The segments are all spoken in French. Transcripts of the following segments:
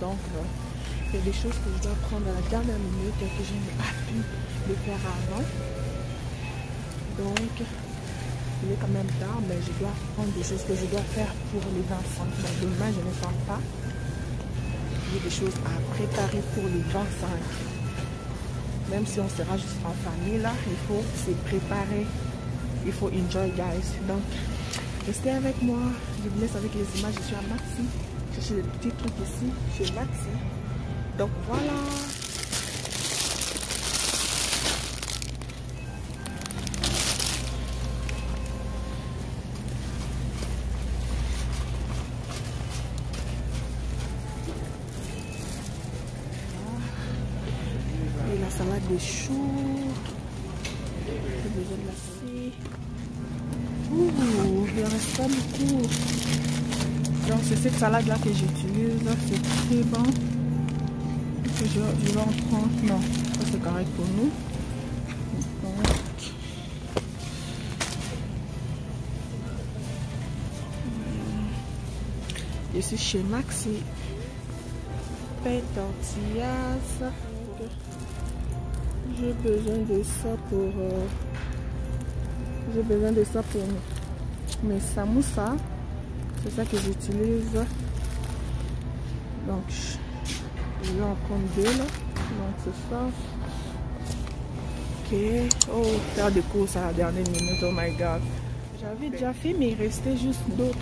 Donc, il y a des choses que je dois prendre à la dernière minute que je n'ai pas pu le faire avant. Donc, il est quand même tard, mais je dois prendre des choses que je dois faire pour les 25. Donc, demain, je ne sens pas. J'ai des choses à préparer pour les 25. Même si on sera juste en famille, là, il faut se préparer. Il faut enjoy, guys. Donc, restez avec moi. Je vous laisse avec les images. Je suis à Maxi. Cherchez des petits trucs ici, chez Maxi. Donc, voilà. Et la salade de choux. J'ai besoin de la scie. Ouh, il ne reste pas beaucoup. Donc c'est cette salade là que j'utilise. C'est très bon. Je vais en prendre. Non, ça c'est correct pour nous. Donc, je suis chez Maxi. Pain tortillas. J'ai besoin de ça pour mes samoussas. C'est ça que j'utilise. Donc je vais en prendre deux là. Donc c'est ça. Ok. Oh, faire des courses à la dernière minute. Oh my god. J'avais déjà fait, mais il restait juste d'autres.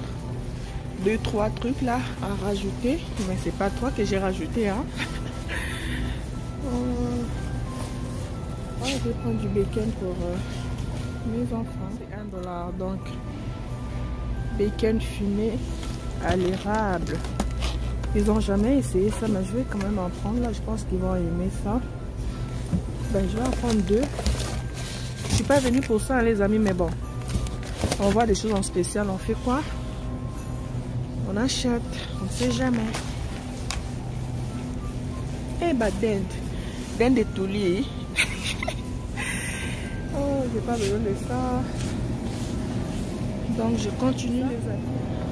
2-3 trucs là à rajouter. Mais c'est pas toi que j'ai rajouté, hein. Je vais prendre du bacon pour mes enfants. C'est $1. Donc, bacon fumé à l'érable. Ils n'ont jamais essayé ça, mais je vais quand même en prendre. Là, je pense qu'ils vont aimer ça. Ben, je vais en prendre 2. Je suis pas venue pour ça, hein, les amis, mais bon. On voit des choses en spécial. On fait quoi? On achète. On ne sait jamais. Eh ben, dinde de toulier. Oh, j'ai pas besoin de ça. Donc je continue les amis.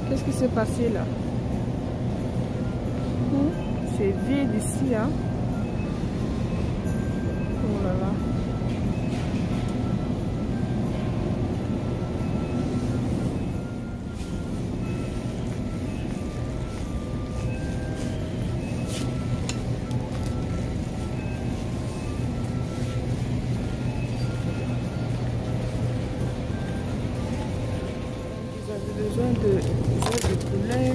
Qu'est-ce qui s'est passé là? C'est vide ici, hein? Oh là là. Besoin de poulet.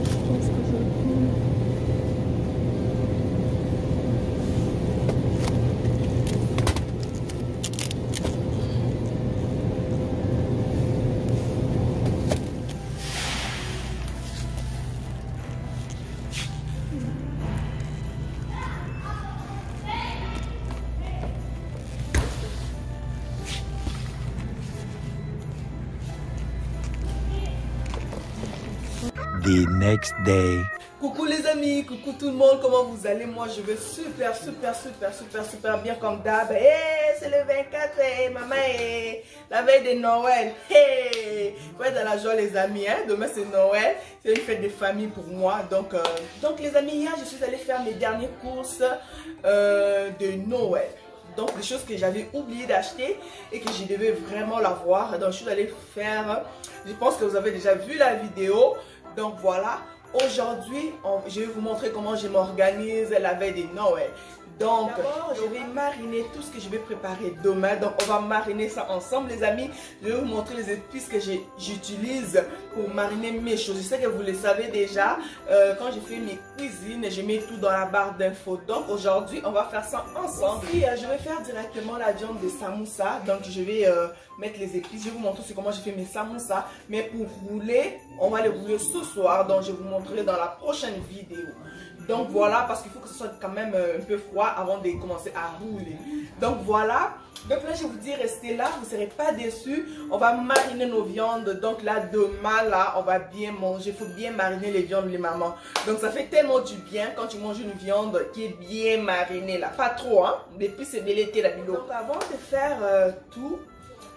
Je pense que je vais prendre. The next day. Coucou les amis, coucou tout le monde, comment vous allez? Moi je vais super bien comme d'hab. Hey, c'est le 24, hey, maman, hey, la veille de Noël. Hey, faut être dans la joie les amis, hein? Demain c'est Noël, c'est une fête de famille pour moi. Donc les amis, hier je suis allée faire mes dernières courses de Noël. Donc des choses que j'avais oublié d'acheter et que je devais vraiment l'avoir. Donc je suis allée faire, je pense que vous avez déjà vu la vidéo. Donc voilà, aujourd'hui je vais vous montrer comment je m'organise la veille de Noël. Donc d'abord je vais mariner tout ce que je vais préparer demain. Donc on va mariner ça ensemble les amis. Je vais vous montrer les épices que j'utilise pour mariner mes choses. Je sais que vous le savez déjà, quand je fais mes cuisines, je mets tout dans la barre d'infos. Donc aujourd'hui on va faire ça ensemble. Puis je vais faire directement la viande de samoussa. Donc je vais mettre les épices. Je vais vous montrer comment je fais mes samoussa. Mais pour rouler, on va les rouler ce soir. Donc je vous montrerai dans la prochaine vidéo. Donc voilà, parce qu'il faut que ce soit quand même un peu froid avant de commencer à rouler. Donc voilà. Donc là, je vous dis, restez là, vous ne serez pas déçus. On va mariner nos viandes. Donc là, demain, là, on va bien manger. Il faut bien mariner les viandes, les mamans. Donc ça fait tellement du bien quand tu manges une viande qui est bien marinée, là. Pas trop, hein. Depuis, c'est délété, la vidéo. Donc avant de faire tout,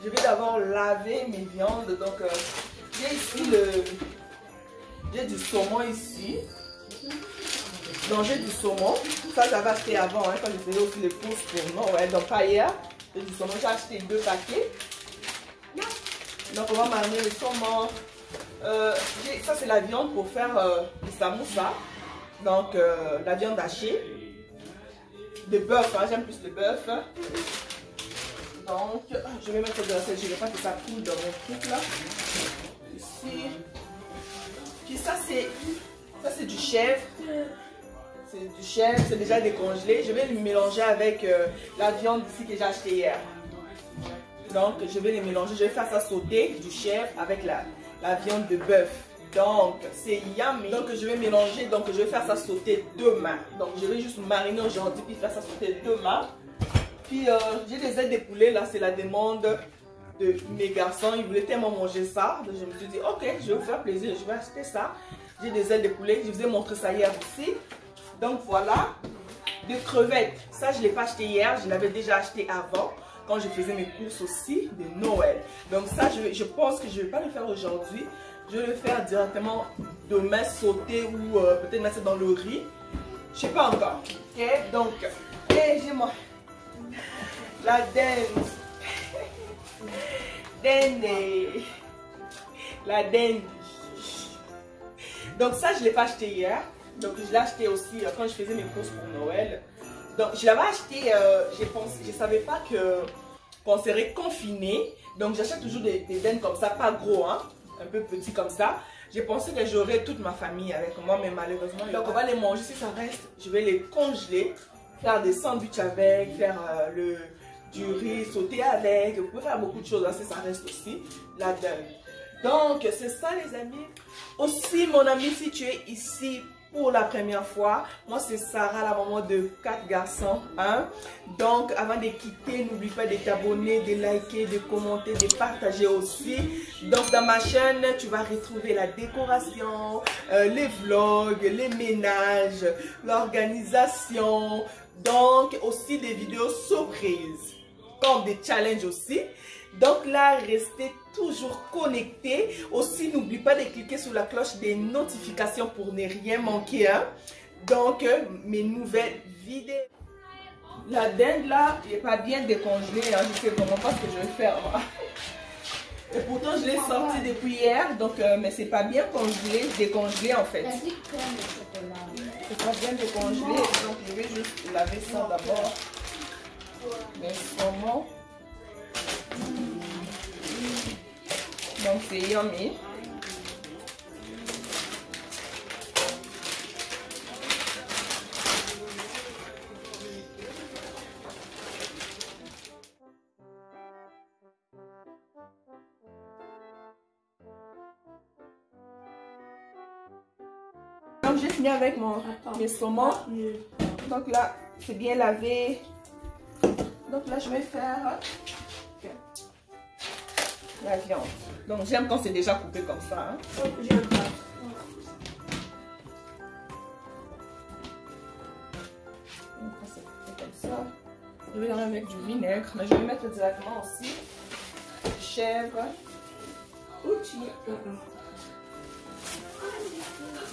je vais d'abord laver mes viandes. Donc, j'ai ici j'ai du saumon ici. Donc, j'ai du saumon. Ça, j'avais acheté avant, hein, quand je faisais aussi les courses pour Noël. Donc, pas hier. J'ai du saumon. J'ai acheté 2 paquets. Donc, on va mariner le saumon. Ça, c'est la viande pour faire le samoussa. Donc, la viande hachée. De bœuf, hein, j'aime plus le bœuf. Donc, je vais mettre de la sel. Je ne vais pas que ça coule dans mon truc là. Ici. Puis ça, c'est du chèvre. C'est du chèvre, c'est déjà décongelé. Je vais le mélanger avec la viande ici que j'ai acheté hier. Donc, je vais les mélanger. Je vais faire ça sauter du chèvre avec la viande de bœuf. Donc, c'est yummy. Donc, je vais mélanger. Donc, je vais faire ça sauter demain. Donc, je vais juste mariner aujourd'hui puis faire ça sauter demain. Puis, j'ai des ailes de poulet. Là, c'est la demande de mes garçons. Ils voulaient tellement manger ça. Donc, je me suis dit, ok, je vais vous faire plaisir. Je vais acheter ça. J'ai des ailes de poulet. Je vous ai montré ça hier aussi. Donc, voilà. Des crevettes. Ça, je ne l'ai pas acheté hier. Je l'avais déjà acheté avant. Quand je faisais mes courses aussi de Noël. Donc, ça, je pense que je ne vais pas le faire aujourd'hui. Je vais le faire directement demain sauter ou peut-être mettre ça dans le riz. Je ne sais pas encore. Ok, donc, j'ai moi la dinde. La dinde. Donc, ça, je ne l'ai pas acheté hier. Donc, je l'ai acheté aussi quand je faisais mes courses pour Noël. Donc, je l'avais acheté, je ne savais pas qu'on serait confiné. Donc, j'achète toujours des dindes comme ça, pas gros, hein. Un peu petit comme ça. J'ai pensé que j'aurais toute ma famille avec moi, mais malheureusement, donc on va les manger. Si ça reste, je vais les congeler, faire des sandwichs avec, faire du riz sauté avec. Vous pouvez faire beaucoup de choses, hein, si ça reste aussi la dinde. Donc, c'est ça les amis. Aussi, mon ami, si tu es ici pour la première fois, moi c'est Sarah, la maman de 4 garçons, hein. Donc avant de quitter, n'oublie pas de t'abonner, de liker, de commenter, de partager aussi. Donc dans ma chaîne, tu vas retrouver la décoration, les vlogs, les ménages, l'organisation, donc aussi des vidéos surprises, comme des challenges aussi. Donc là, restez toujours connectés. Aussi, n'oublie pas de cliquer sur la cloche des notifications pour ne rien manquer. Hein? Donc, mes nouvelles vidéos. La dinde là, il n'est pas bien décongelée. Hein? Je ne sais vraiment pas ce que je vais faire. Et pourtant, je l'ai sorti depuis hier. Donc, mais c'est pas bien congelé, décongelé en fait. C'est pas bien décongelé. Donc, je vais juste laver ça d'abord. Mais comment? Donc c'est yummy. Donc j'ai fini avec mes saumons. Donc là c'est bien lavé. Donc là je vais faire la viande. Donc j'aime quand c'est déjà coupé comme ça. Hein. J'aime pas. Donc c'est coupé comme ça. Je vais la mettre du vinaigre, mais je vais mettre directement aussi du chèvre. Outil.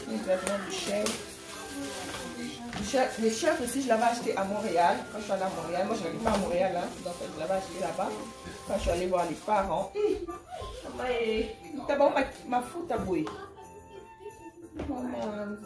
Directement du chèvre. Les chèvres aussi, je l'avais acheté à Montréal. Quand je suis allée à Montréal, moi je n'allais pas à Montréal, hein, donc je l'avais acheté là-bas. Quand je suis allée voir les parents. T'as bon ma foute à bouer. Maman,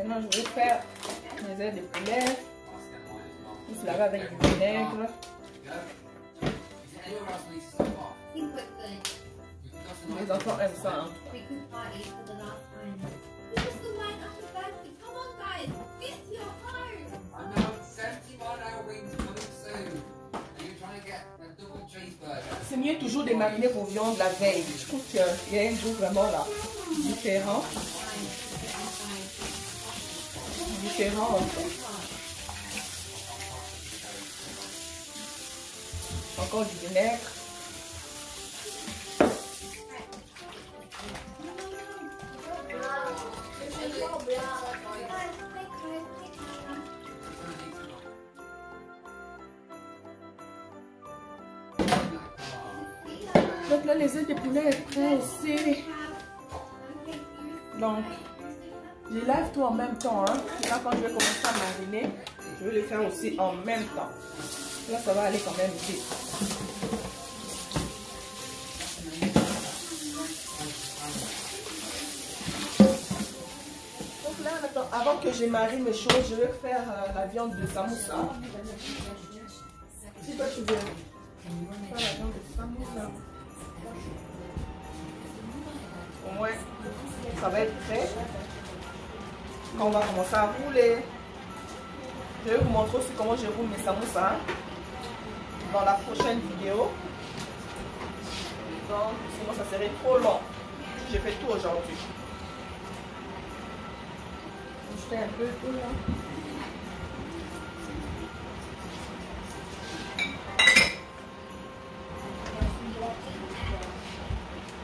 Maintenant, je vais faire mes ailes de poulet. Je laver avec du vinaigre. Les enfants aiment ça. Hein. C'est mieux toujours de mariner vos viandes la veille. Je trouve qu'il y a un goût vraiment là différent. Différent en fait. Encore du vinaigre. Donc là, les ailes de poulet est prêt aussi. Donc, je lave tout en même temps. Hein. Là, quand je vais commencer à mariner, je vais le faire aussi en même temps. Là, ça va aller quand même vite. Donc là, avant que je marine mes choses, je vais faire la viande de samoussa. Si toi tu veux faire la viande de samoussa, au moins, ça va être prêt. Quand on va commencer à rouler, je vais vous montrer aussi comment je roule mes samoussas dans la prochaine vidéo. Donc, sinon ça serait trop long. J'ai fait tout aujourd'hui. Je fais un peu tout là.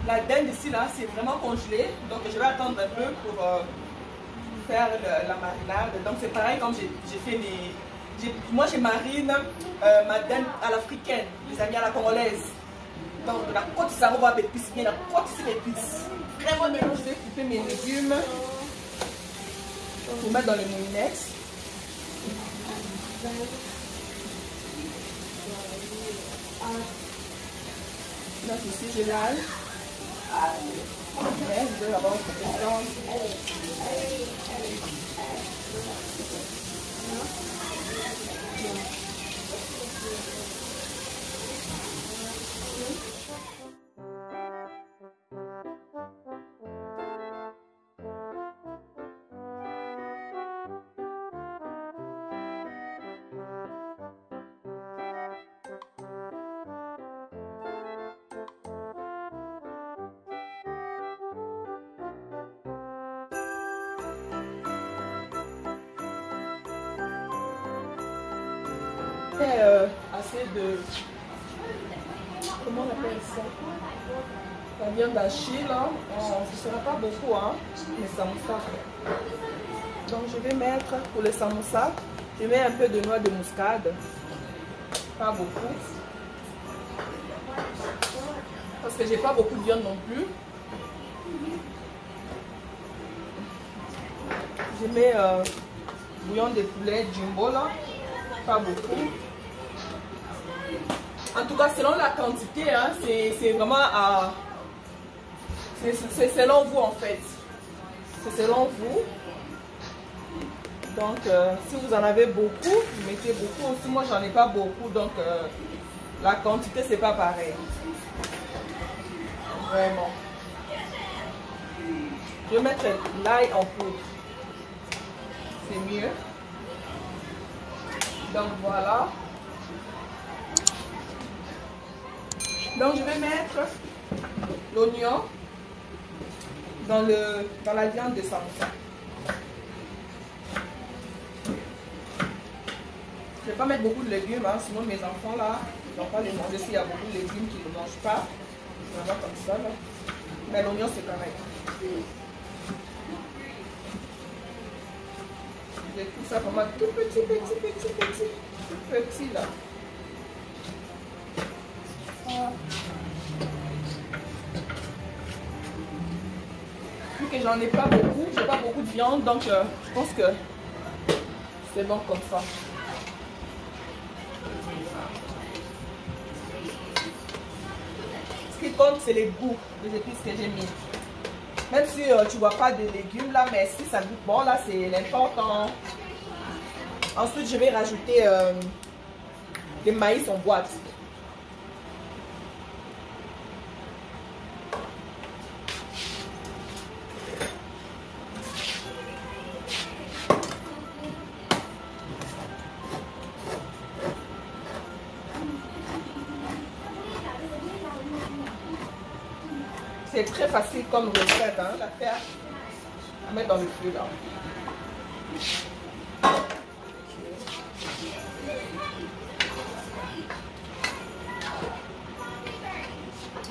La dinde ici là, c'est vraiment congelé. Donc je vais attendre un peu pour faire la marinade. Donc c'est pareil comme j'ai fait les... Moi je marine ma dinde à l'africaine, les amis à la congolaise. Donc la côte ça va d'épices, bien la côte c'est l'épice. Vraiment maintenant je vais couper mes légumes pour mettre dans les moulinettes. Donc ici je lave. Je vais d'abord couper ça. Assez de, comment on appelle ça, la viande d'hachis là, ce ne sera pas beaucoup hein, les samoussas. Donc je vais mettre pour les samoussas, je mets un peu de noix de muscade, pas beaucoup, parce que j'ai pas beaucoup de viande non plus. Je mets bouillon de poulet jumbo là, pas beaucoup. En tout cas, selon la quantité, hein, c'est vraiment à... C'est selon vous en fait. C'est selon vous. Donc, si vous en avez beaucoup, vous mettez beaucoup. Aussi, moi, j'en ai pas beaucoup. Donc, la quantité, c'est pas pareil. Vraiment. Je vais mettre l'ail en poudre. C'est mieux. Donc, voilà. Donc je vais mettre l'oignon dans la viande de samoussa. Je ne vais pas mettre beaucoup de légumes, hein, sinon mes enfants là, ils ne vont pas les manger s'il y a beaucoup de légumes qu'ils ne mangent pas. Vraiment comme ça là. Mais l'oignon c'est pareil. Je vais tout ça vraiment tout petit là. Vu que j'en ai pas beaucoup, j'ai pas beaucoup de viande, donc je pense que c'est bon comme ça. Ce qui compte, c'est les goûts des épices que j'ai mis. Même si tu vois pas de légumes là, mais si ça goûte bon là, c'est l'important. Ensuite, je vais rajouter des maïs en boîte. C'est très facile comme recette, hein, à faire, à mettre dans le feu là.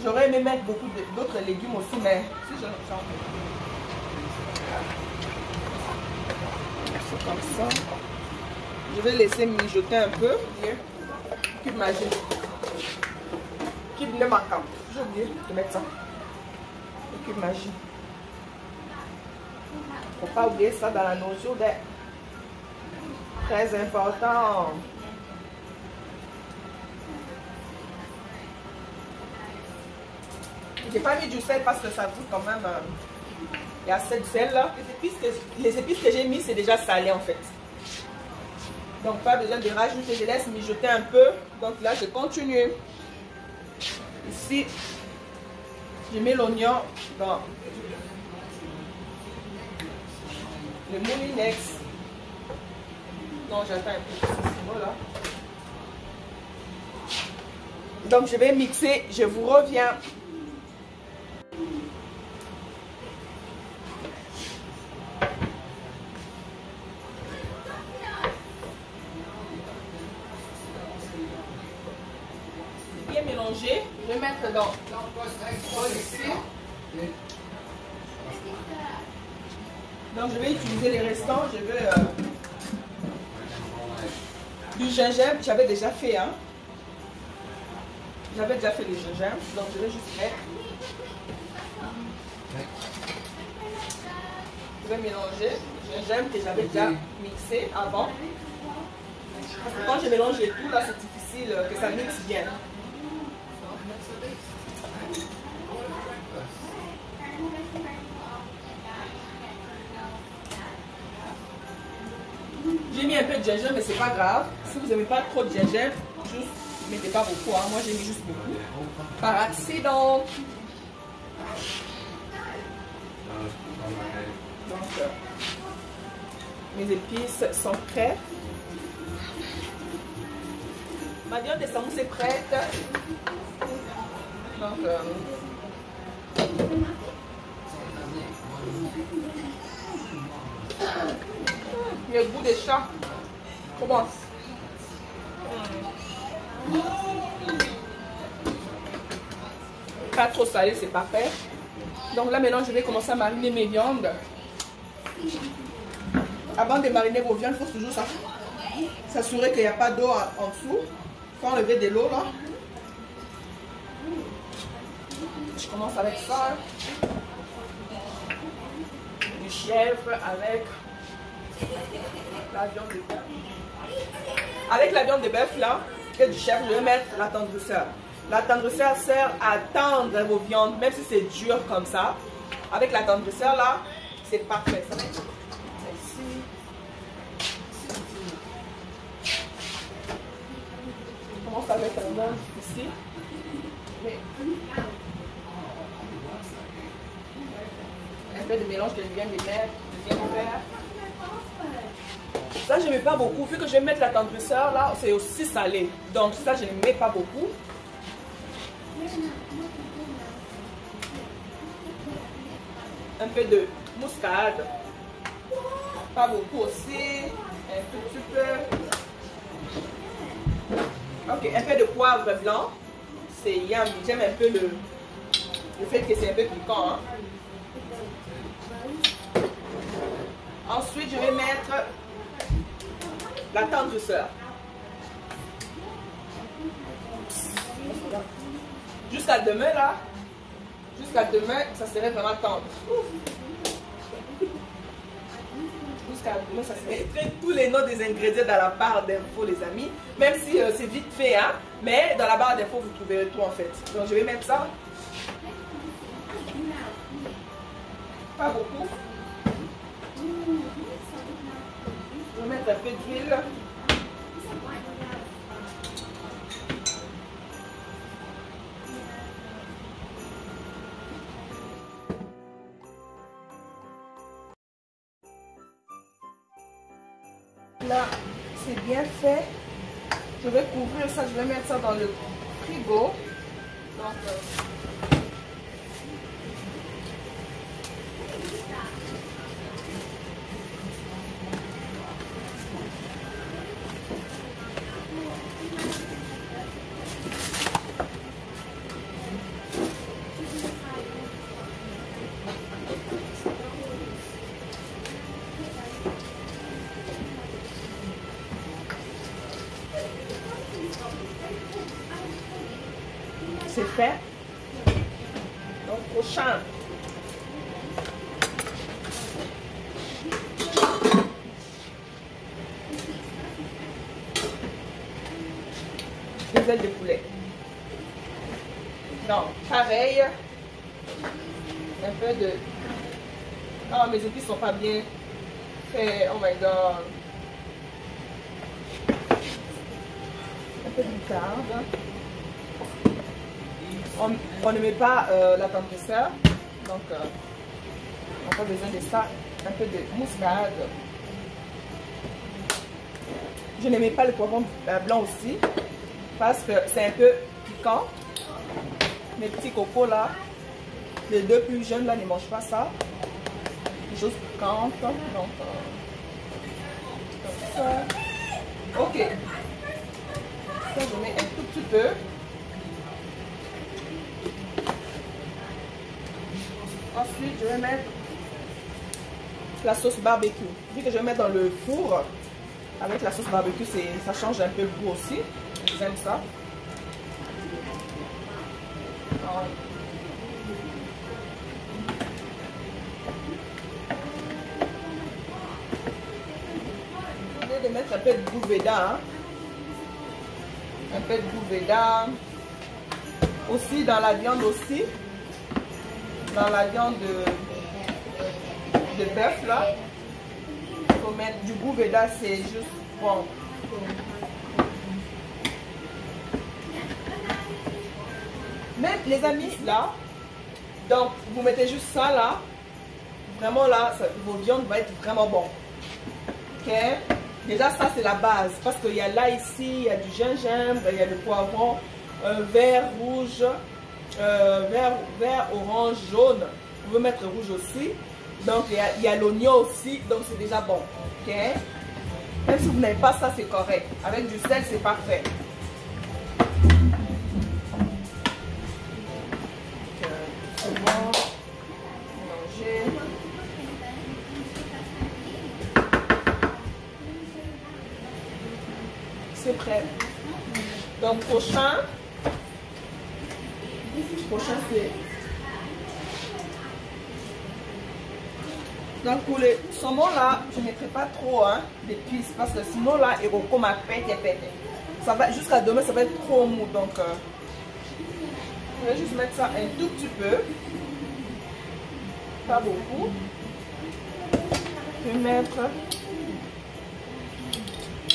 J'aurais aimé mettre beaucoup d'autres légumes aussi, mais si je j'en mets. C'est comme ça. Je vais laisser mijoter un peu. Cube magique. Cube ne manquant. J'ai oublié de mettre ça. Le cube magique. Faut pas oublier ça dans la nourriture. Très important. J'ai pas mis du sel parce que ça goûte quand même. Il y a assez de sel là. Les épices que j'ai mis, c'est déjà salé en fait. Donc pas besoin de rajouter. Je laisse mijoter un peu. Donc là, je continue. Ici, je mets l'oignon dans le moulinex. Non, j'attends un peu. Voilà. Donc je vais mixer. Je vous reviens. Bien mélangé. Je vais mettre dans ici. Donc je vais utiliser les restants. Je vais du gingembre. J'avais déjà fait, hein. J'avais déjà fait les gingembre. Donc je vais juste mettre. Je vais mélanger le gingembre que j'avais déjà mixé avant. Parce que quand je mélange les tout, là c'est difficile que ça mixe bien. J'ai mis un peu de gingembre, mais c'est pas grave. Si vous n'aimez pas trop de gingembre, juste mettez pas beaucoup. Hein. Moi j'ai mis juste beaucoup. Par accident. Donc, mes épices sont prêtes. Ma viande de samouse est prête. Donc, le goût des chats commence. Pas trop salé, c'est parfait. Donc là maintenant je vais commencer à mariner mes viandes. Avant de mariner vos viandes, il faut toujours s'assurer qu'il n'y a pas d'eau en dessous. Il faut enlever de l'eau là. Je commence avec ça. Du chèvre avec la viande de bœuf. Avec la viande de bœuf là et du chèvre, je vais mettre la tendresseur. La tendresseur sert à tendre vos viandes, même si c'est dur comme ça. Avec la tendresseur là, c'est parfait. Ça va être ici. Je commence avec un mélange ici. Mais un peu de mélange que je viens de mettre, de faire. Ça, je ne mets pas beaucoup. Vu que je vais mettre la tendresseur là, c'est aussi salé. Donc ça, je ne mets pas beaucoup. Un peu de muscade. Pas beaucoup aussi. Un petit peu. Ok, un peu de poivre blanc. C'est yum. J'aime un peu le fait que c'est un peu piquant. Hein. Ensuite, je vais mettre la tendresseur. Jusqu'à demain là. Jusqu'à demain, ça serait vraiment tendre. Jusqu'à demain, ça serait. Je mettrai tous les noms des ingrédients dans la barre d'infos, les amis. Même si c'est vite fait, hein. Mais dans la barre d'infos, vous trouverez tout en fait. Donc je vais mettre ça. Pas beaucoup. Je vais mettre un peu d'huile. Là, c'est bien fait. Je vais couvrir ça, je vais mettre ça dans le frigo. Donc, c'est fait. Donc, prochain. Les ailes de poulet. Non, pareil. Un peu de... Oh, mes épices sont pas bien faits. Oh my god. Un peu de moutarde. On ne met pas l'attendrisseur, donc on n'a pas besoin de ça. Un peu de moussade. Je n'aimais pas le poivron blanc aussi, parce que c'est un peu piquant. Mes petits cocos là, les deux plus jeunes là ne mangent pas ça. Des choses piquantes, donc comme ça. Ok. Ça, je mets un tout petit peu. Ensuite, je vais mettre la sauce barbecue. Vu que je vais mettre dans le four, avec la sauce barbecue, ça change un peu le goût aussi. J'aime ça. Je vais mettre un peu de Gouveda. Hein. Un peu de Gouveda. Aussi dans la viande aussi. Dans la viande de bœuf là, il faut mettre du Gouveda, c'est juste bon. Même les amis là, donc vous mettez juste ça là, vraiment là, vos viandes vont être vraiment bon. Ok, déjà ça c'est la base parce qu'il y a là ici, il y a du gingembre, il y a le poivron, vert, rouge. Vert, orange, jaune. Vous pouvez mettre rouge aussi. Donc il y a l'oignon aussi. Donc c'est déjà bon. Ok. Même si vous n'avez pas ça, c'est correct. Avec du sel, c'est parfait. C'est bon. Mélanger. C'est prêt. Donc prochain c'est... Donc pour les saumons là, je ne mettrai pas trop d'épices parce que sinon là, il recomme à pète. Ça va jusqu'à demain, ça va être trop mou. Donc je vais juste mettre ça un tout petit peu. Pas beaucoup. Je vais mettre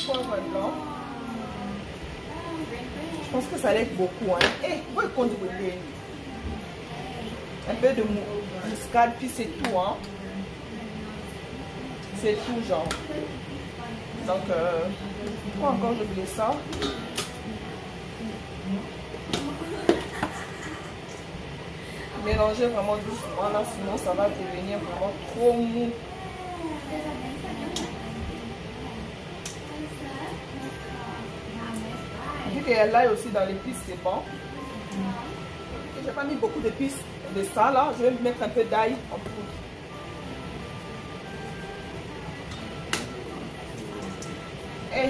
poivre blanc. Je pense que ça allait être beaucoup. Vous pouvez un peu de muscade, puis c'est tout. C'est tout, genre. Donc, pourquoi encore j'ai oublié ça? Mélangez vraiment doucement, là, sinon ça va devenir vraiment trop mou. Vu qu'il y a l'ail aussi dans l'épice, c'est bon. J'ai pas mis beaucoup d'épices de ça là, je vais mettre un peu d'ail en poudre. Et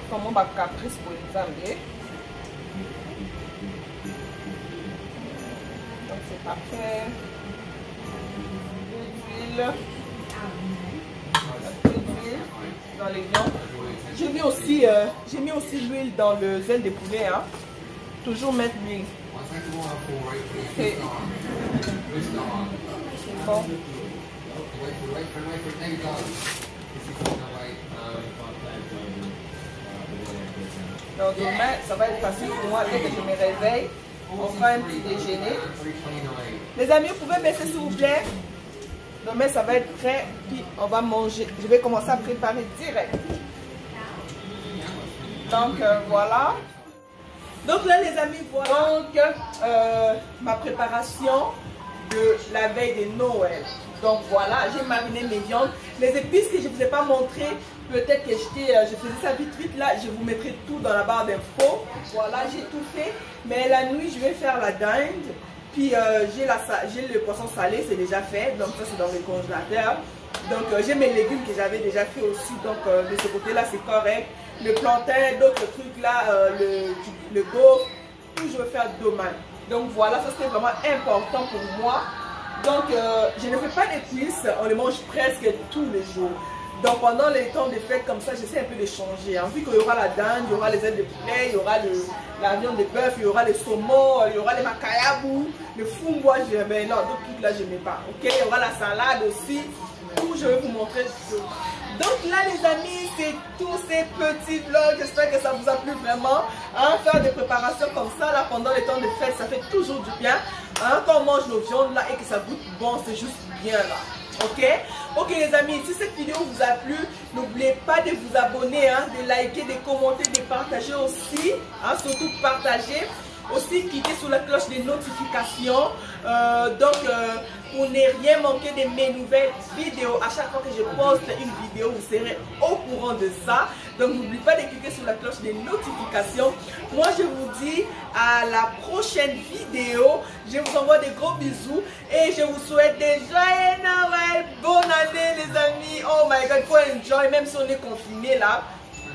comment ma caprice pour les amener. Donc c'est parfait. L'huile. Un peu d'huile dans les viandes. J'ai mis aussi l'huile dans le zèle de poulet. Toujours mettre l'huile. C'est bon. Donc demain, ça va être facile pour moi. Dès que je me réveille, on fera un petit déjeuner. Les amis, vous pouvez baisser s'il vous plaît. Demain, ça va être prêt. Puis on va manger. Je vais commencer à préparer direct. Donc voilà. Donc là les amis, voilà donc ma préparation de la veille de Noël. Donc voilà, j'ai mariné mes viandes. Les épices que je ne vous ai pas montré, peut-être que je faisais ça vite vite là, je vous mettrai tout dans la barre d'infos. Voilà, j'ai tout fait. Mais la nuit, je vais faire la dinde. Puis j'ai le poisson salé, c'est déjà fait. Donc ça c'est dans le congélateur. Donc j'ai mes légumes que j'avais déjà fait aussi. Donc de ce côté là c'est correct. Le plantain, d'autres trucs là, le gaufre, tout je veux faire demain. Donc voilà, ça c'était vraiment important pour moi. Donc je ne fais pas d'épices, on les mange presque tous les jours. Donc pendant les temps de fête comme ça, j'essaie un peu de changer. Hein. Vu qu'il y aura la dinde, il y aura les ailes de poulet, il y aura la viande de bœuf, il y aura les saumons, il y aura les macayabou, le fumbois, mais non, d'autres trucs là je n'aime pas. Ok, il y aura la salade aussi. Tout je vais vous montrer. Donc là les amis, c'est tous ces petits vlogs. J'espère que ça vous a plu vraiment. Hein, faire des préparations comme ça là pendant les temps de fête, ça fait toujours du bien. Hein, quand on mange nos viandes là et que ça goûte bon, c'est juste bien là. Ok, ok les amis, si cette vidéo vous a plu, n'oubliez pas de vous abonner, hein, de liker, de commenter, de partager aussi, hein, surtout partager. Aussi cliquez sur la cloche des notifications pour ne rien manquer de mes nouvelles vidéos. À chaque fois que je poste une vidéo, vous serez au courant de ça. Donc n'oubliez pas de cliquer sur la cloche des notifications. Moi je vous dis à la prochaine vidéo. Je vous envoie des gros bisous et je vous souhaite des joyeux Noël. Bonne année les amis. Oh my god, il faut enjoy même si on est confiné là.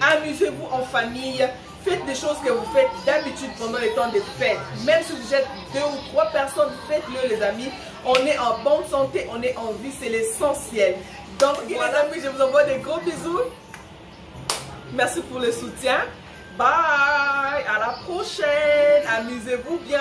Amusez-vous en famille. Faites des choses que vous faites d'habitude pendant les temps de fête. Même si vous êtes 2 ou 3 personnes, faites-le les amis. On est en bonne santé, on est en vie, c'est l'essentiel. Donc voilà, les amis, je vous envoie des gros bisous. Merci pour le soutien. Bye, à la prochaine. Amusez-vous bien.